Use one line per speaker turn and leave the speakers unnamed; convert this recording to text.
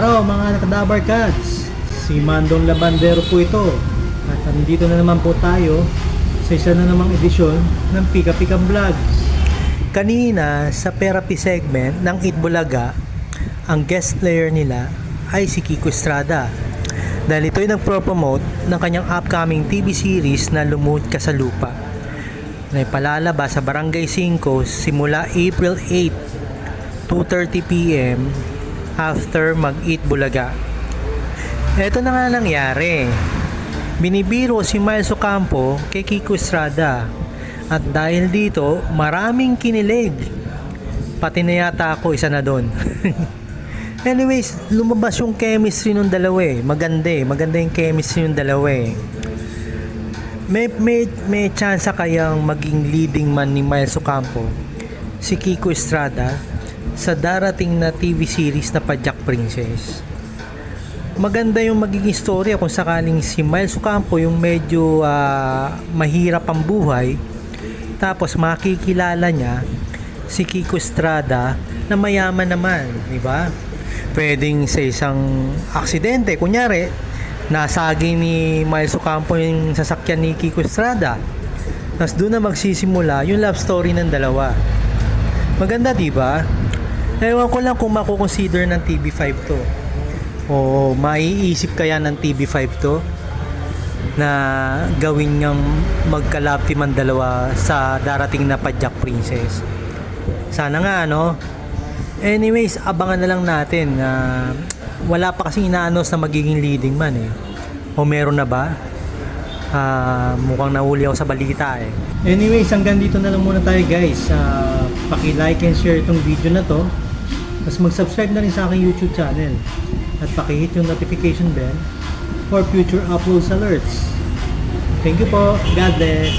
Araw mga nakadabar cats, si Mandong Labandero po ito at nandito na naman po tayo sa isa na namang edisyon ng Pika Pikang Vlog. Kanina sa therapy segment ng Itbulaga, ang guest player nila ay si Kiko Estrada dahil ito ay nagpro-promote ng kanyang upcoming TV series na Lumuhod Ka sa Lupa na ipalalabas sa Barangay 5 simula April 8, 2:30 p.m. after mag-Eat Bulaga. Ito na nga nangyari. Binibiro si Miles Ocampo kay Kiko Estrada at dahil dito maraming kinilig. Pati na yata ako isa na doon. Anyways, lumabas yung chemistry ng dalawa eh. Maganda yung chemistry ng dalawa eh. May chance kayang maging leading man ni Miles Ocampo si Kiko Estrada sa darating na TV series na Pajak Princess. Maganda yung magiging storya kung sakaling si Miles Ocampo yung medyo mahirap ang buhay, tapos makikilala niya si Kiko Estrada na mayaman naman, di ba? Pwedeng sa isang aksidente, kunyari nasagi ni Miles Ocampo yung sasakyan ni Kiko Estrada, tapos doon na magsisimula yung love story ng dalawa. Maganda, di ba? Ewan ko lang kung makukonsider ng TV5 to o maiisip kaya ng TV5 to na gawin niyang magka-love team ang dalawa sa darating na Pajak Princess. Sana nga, no? Anyways, abangan na lang natin. Wala pa kasing ina-announce na magiging leading man eh. O meron na ba? Mukhang nahuli ako sa balita eh. Anyways, hanggang dito na lang muna tayo guys. Paki-like and share itong video na to. Tapos mag-subscribe na rin sa aking YouTube channel. At paki-hit yung notification bell for future uploads alerts. Thank you po. God bless.